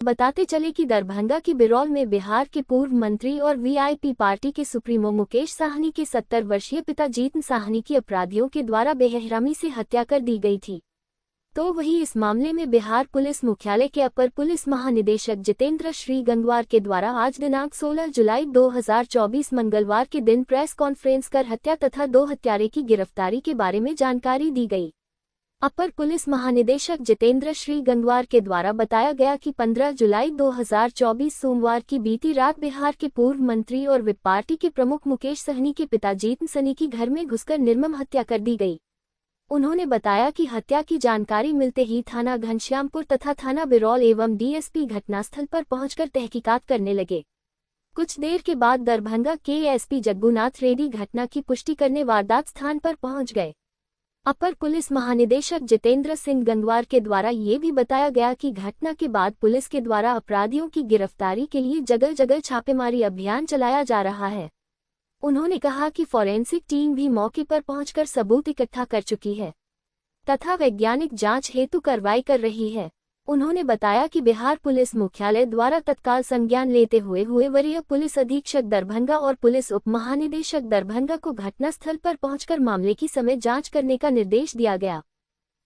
बताते चले कि दरभंगा की बिरौल में बिहार के पूर्व मंत्री और वीआईपी पार्टी के सुप्रीमो मुकेश साहनी के 70 वर्षीय पिता जीतन साहनी की अपराधियों के द्वारा बेरहमी से हत्या कर दी गई थी। तो वहीं इस मामले में बिहार पुलिस मुख्यालय के अपर पुलिस महानिदेशक जितेंद्र श्री गंगवार के द्वारा आज दिनांक 16 जुलाई 2024 मंगलवार के दिन प्रेस कॉन्फ्रेंस कर हत्या तथा 2 हत्यारे की गिरफ्तारी के बारे में जानकारी दी गई। अपर पुलिस महानिदेशक जितेंद्र श्री गंगवार के द्वारा बताया गया कि 15 जुलाई 2024 सोमवार की बीती रात बिहार के पूर्व मंत्री और विप पार्टी के प्रमुख मुकेश सहनी के पिता जीतन सहनी की घर में घुसकर निर्मम हत्या कर दी गई। उन्होंने बताया कि हत्या की जानकारी मिलते ही थाना घनश्यामपुर तथा थाना बिरौल एवं डीएसपी घटनास्थल पर पहुंचकर तहकीकात करने लगे। कुछ देर के बाद दरभंगा के एसपी जग्गूनाथ रेड्डी घटना की पुष्टि करने वारदात स्थान पर पहुंच गए। अपर पुलिस महानिदेशक जितेंद्र सिंह गंगवार के द्वारा ये भी बताया गया कि घटना के बाद पुलिस के द्वारा अपराधियों की गिरफ्तारी के लिए जगह जगह छापेमारी अभियान चलाया जा रहा है। उन्होंने कहा कि फॉरेंसिक टीम भी मौके पर पहुंचकर सबूत इकट्ठा कर चुकी है तथा वैज्ञानिक जांच हेतु कार्रवाई कर रही है। उन्होंने बताया कि बिहार पुलिस मुख्यालय द्वारा तत्काल संज्ञान लेते हुए वरीय पुलिस अधीक्षक दरभंगा और पुलिस उप महानिदेशक दरभंगा को घटनास्थल पर पहुंचकर मामले की समय जांच करने का निर्देश दिया गया।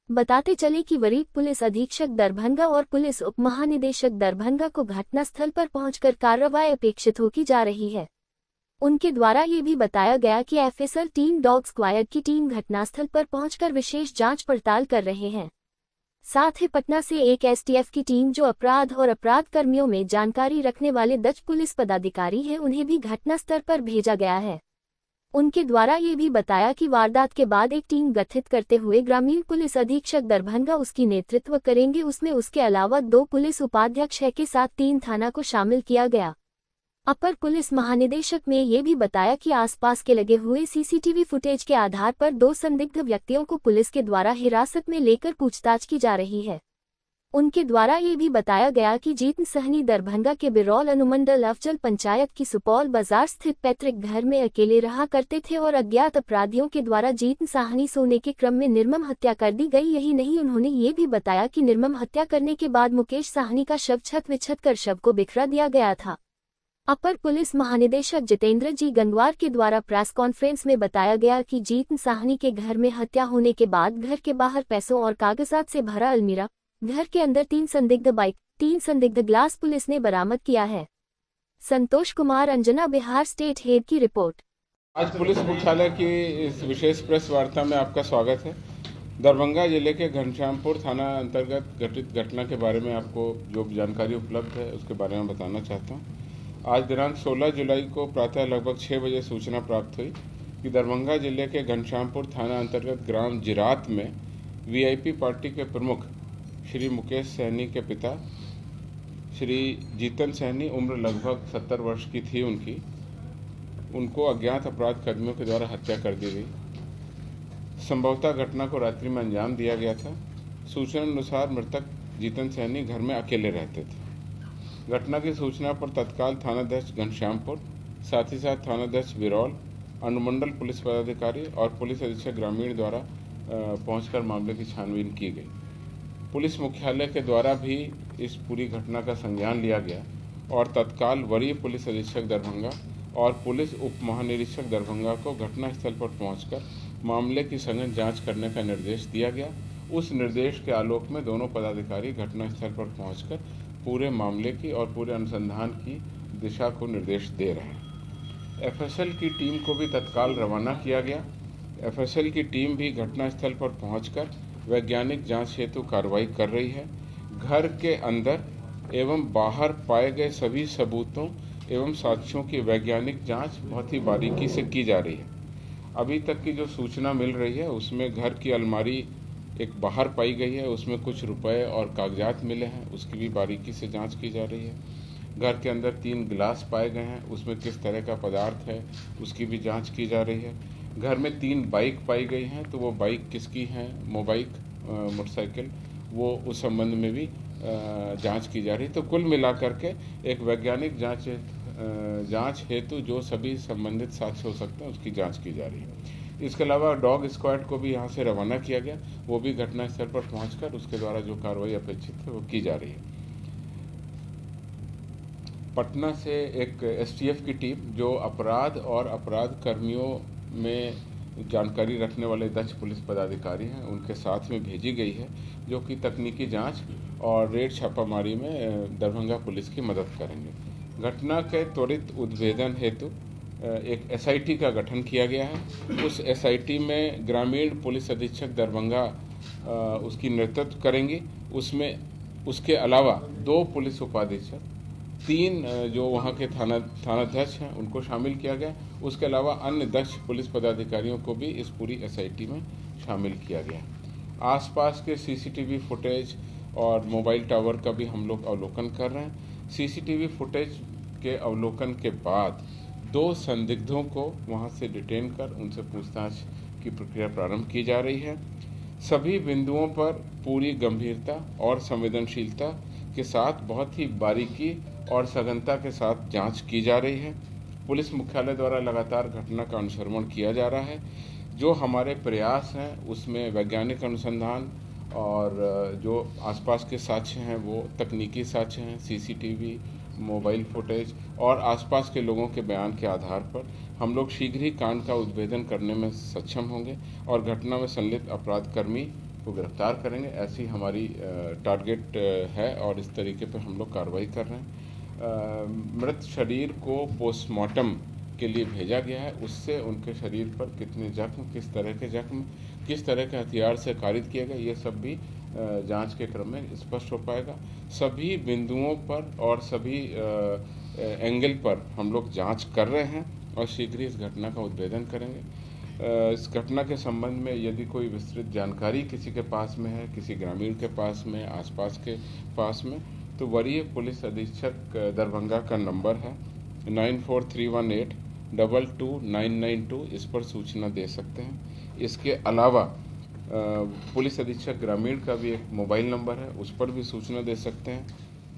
बताते चले कि वरीय पुलिस अधीक्षक दरभंगा और पुलिस उप महानिदेशक दरभंगा को घटनास्थल पर पहुंचकर कार्रवाई अपेक्षित होती जा रही है। उनके द्वारा ये भी बताया गया कि एफएसएल टीम डॉग स्क्वाड की टीम घटनास्थल पर पहुंचकर विशेष जांच पड़ताल कर रहे हैं। साथ ही पटना से एक एसटीएफ की टीम जो अपराध और अपराध कर्मियों में जानकारी रखने वाले दक्ष पुलिस पदाधिकारी हैं, उन्हें भी घटनास्थल पर भेजा गया है। उनके द्वारा ये भी बताया कि वारदात के बाद एक टीम गठित करते हुए ग्रामीण पुलिस अधीक्षक दरभंगा उसकी नेतृत्व करेंगे। उसमें उसके अलावा 2 पुलिस उपाध्यक्ष के साथ 3 थाना को शामिल किया गया। अपर पुलिस महानिदेशक ने ये भी बताया कि आसपास के लगे हुए सीसीटीवी फुटेज के आधार पर 2 संदिग्ध व्यक्तियों को पुलिस के द्वारा हिरासत में लेकर पूछताछ की जा रही है। उनके द्वारा ये भी बताया गया कि जीतन सहनी दरभंगा के बिरौल अनुमंडल अफजल पंचायत की सुपौल बाजार स्थित पैतृक घर में अकेले रहा करते थे और अज्ञात अपराधियों के द्वारा जीतन साहनी सोने के क्रम में निर्मम हत्या कर दी गई। यही नहीं, उन्होंने ये भी बताया कि निर्मम हत्या करने के बाद मुकेश साहनी का शव छत विछत कर शव को बिखरा दिया गया था। अपर पुलिस महानिदेशक जितेंद्र जी गंगवार के द्वारा प्रेस कॉन्फ्रेंस में बताया गया कि जीतन साहनी के घर में हत्या होने के बाद घर के बाहर पैसों और कागजात से भरा अलमीरा, घर के अंदर 3 संदिग्ध बाइक, 3 संदिग्ध ग्लास पुलिस ने बरामद किया है। संतोष कुमार, अंजना, बिहार स्टेट हेड की रिपोर्ट। आज पुलिस मुख्यालय की इस विशेष प्रेस वार्ता में आपका स्वागत है। दरभंगा जिले के घनश्यामपुर थाना अंतर्गत घटित घटना के बारे में आपको जो जानकारी उपलब्ध है उसके बारे में बताना चाहता हूँ। आज दिनांक 16 जुलाई को प्रातः लगभग 6 बजे सूचना प्राप्त हुई कि दरभंगा जिले के घनश्यामपुर थाना अंतर्गत ग्राम जिरात में वीआईपी पार्टी के प्रमुख श्री मुकेश सहनी के पिता श्री जीतन सहनी, उम्र लगभग 70 वर्ष की थी उनको अज्ञात अपराध कर्मियों के द्वारा हत्या कर दी गई। संभवतः घटना को रात्रि में अंजाम दिया गया था। सूचना अनुसार मृतक जीतन सहनी घर में अकेले रहते थे। घटना की सूचना पर तत्काल थानाध्यक्ष घनश्यामपुर, साथ ही साथ थानाध्यक्ष बिरौल, अनुमंडल पुलिस पदाधिकारी और पुलिस अधीक्षक ग्रामीण द्वारा पहुंचकर मामले की छानबीन की गई। पुलिस मुख्यालय के द्वारा भी इस पूरी घटना का संज्ञान लिया गया और तत्काल वरीय पुलिस अधीक्षक दरभंगा और पुलिस उप महानिरीक्षक दरभंगा को घटनास्थल पर पहुंचकर मामले की सघन जांच करने का निर्देश दिया गया। उस निर्देश के आलोक में दोनों पदाधिकारी घटनास्थल पर पहुंचकर पूरे मामले की और पूरे अनुसंधान की दिशा को निर्देश दे रहे हैं। एफएसएल की टीम को भी तत्काल रवाना किया गया। एफएसएल की टीम भी घटनास्थल पर पहुंचकर वैज्ञानिक जांच हेतु कार्रवाई कर रही है। घर के अंदर एवं बाहर पाए गए सभी सबूतों एवं साक्ष्यों की वैज्ञानिक जांच बहुत ही बारीकी से की जा रही है। अभी तक की जो सूचना मिल रही है उसमें घर की अलमारी एक बाहर पाई गई है, उसमें कुछ रुपए और कागजात मिले हैं, उसकी भी बारीकी से जांच की जा रही है। घर के अंदर 3 गिलास पाए गए हैं, उसमें किस तरह का पदार्थ है उसकी भी जांच की जा रही है। घर में 3 बाइक पाई गई हैं, तो वो बाइक किसकी हैं, मोटरसाइकिल, वो उस संबंध में भी जांच की जा रही है। तो कुल मिलाकर के एक वैज्ञानिक जांच हेतु जो सभी संबंधित साक्ष्य हो सकते हैं उसकी जांच की जा रही है। इसके अलावा डॉग स्क्वाड को भी यहाँ से रवाना किया गया, वो भी घटनास्थल पर पहुंचकर उसके द्वारा जो कार्रवाई अपेक्षित है वो की जा रही है। पटना से एक एसटीएफ की टीम जो अपराध और अपराध कर्मियों में जानकारी रखने वाले दक्ष पुलिस पदाधिकारी हैं उनके साथ में भेजी गई है, जो कि तकनीकी जांच और रेड छापामारी में दरभंगा पुलिस की मदद करेंगे। घटना के त्वरित उद्भेदन हेतु एक एसआईटी का गठन किया गया है। उस एसआईटी में ग्रामीण पुलिस अधीक्षक दरभंगा उसकी नेतृत्व करेंगी। उसमें उसके अलावा 2 पुलिस उपाधीक्षक, 3 जो वहाँ के थानाध्यक्ष हैं उनको शामिल किया गया। उसके अलावा अन्य दक्ष पुलिस पदाधिकारियों को भी इस पूरी एसआईटी में शामिल किया गया। आसपास के सीसीटीवी फुटेज और मोबाइल टावर का भी हम लोग अवलोकन कर रहे हैं। सीसीटीवी फुटेज के अवलोकन के बाद 2 संदिग्धों को वहाँ से डिटेन कर उनसे पूछताछ की प्रक्रिया प्रारंभ की जा रही है। सभी बिंदुओं पर पूरी गंभीरता और संवेदनशीलता के साथ बहुत ही बारीकी और सघनता के साथ जांच की जा रही है। पुलिस मुख्यालय द्वारा लगातार घटना का अनुश्रवण किया जा रहा है। जो हमारे प्रयास हैं उसमें वैज्ञानिक अनुसंधान और जो आसपास के साक्ष्य हैं वो तकनीकी साक्ष्य हैं, सीसीटीवी, मोबाइल फुटेज और आसपास के लोगों के बयान के आधार पर हम लोग शीघ्र ही कांड का उद्भेदन करने में सक्षम होंगे और घटना में संलिप्त अपराधकर्मी को गिरफ्तार करेंगे। ऐसी हमारी टारगेट है और इस तरीके पर हम लोग कार्रवाई कर रहे हैं। मृत शरीर को पोस्टमार्टम के लिए भेजा गया है। उससे उनके शरीर पर कितने जख्म, किस तरह के जख्म, किस तरह के हथियार से कारित किए गए, ये सब भी जांच के क्रम में स्पष्ट हो पाएगा। सभी बिंदुओं पर और सभी एंगल पर हम लोग जांच कर रहे हैं और शीघ्र ही इस घटना का उद्भेदन करेंगे। इस घटना के संबंध में यदि कोई विस्तृत जानकारी किसी के पास में है, किसी ग्रामीण के पास में, आसपास के पास में, तो वरीय पुलिस अधीक्षक दरभंगा का नंबर है 9431 822 इस पर सूचना दे सकते हैं। इसके अलावा पुलिस अधीक्षक ग्रामीण का भी एक मोबाइल नंबर है, उस पर भी सूचना दे सकते हैं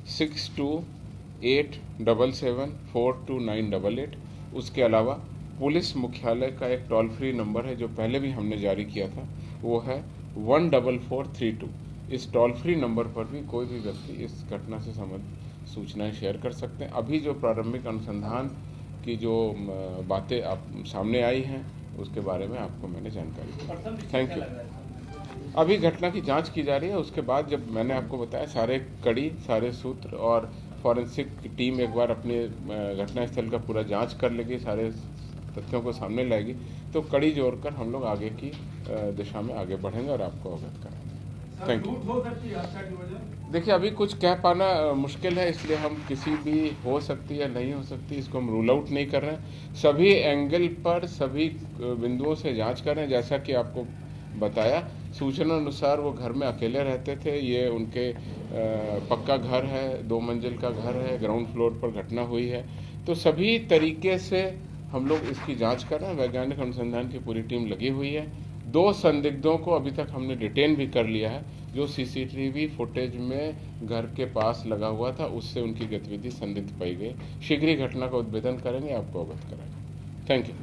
6287742988। उसके अलावा पुलिस मुख्यालय का एक टोल फ्री नंबर है जो पहले भी हमने जारी किया था, वो है 14432। इस टोल फ्री नंबर पर भी कोई भी व्यक्ति इस घटना से संबंधित सूचनाएं शेयर कर सकते हैं। अभी जो प्रारंभिक अनुसंधान की जो बातें आप सामने आई हैं उसके बारे में आपको मैंने जानकारी दी। Thank you. अभी घटना की जांच की जा रही है। उसके बाद जब मैंने आपको बताया सारे कड़ी, सारे सूत्र और फॉरेंसिक टीम एक बार अपने घटनास्थल का पूरा जांच कर लेगी, सारे तथ्यों को सामने लाएगी, तो कड़ी जोड़कर हम लोग आगे की दिशा में आगे बढ़ेंगे और आपको अवगत कराएंगे। Thank you. देखिए, अभी कुछ कह पाना मुश्किल है, इसलिए हम किसी भी हो सकती या नहीं हो सकती इसको हम रूल आउट नहीं कर रहे हैं। सभी एंगल पर सभी बिंदुओं से जांच कर रहे हैं। जैसा कि आपको बताया, सूचना अनुसार वो घर में अकेले रहते थे। ये उनके पक्का घर है, 2 मंजिल का घर है, ग्राउंड फ्लोर पर घटना हुई है। तो सभी तरीके से हम लोग इसकी जांच कर रहे हैं। वैज्ञानिक अनुसंधान की पूरी टीम लगी हुई है। 2 संदिग्धों को अभी तक हमने डिटेन भी कर लिया है, जो सीसीटीवी फुटेज में घर के पास लगा हुआ था, उससे उनकी गतिविधि संदिग्ध पाई गई। शीघ्र ही घटना का उद्भेदन करेंगे, आपको अवगत कराएंगे। Thank you.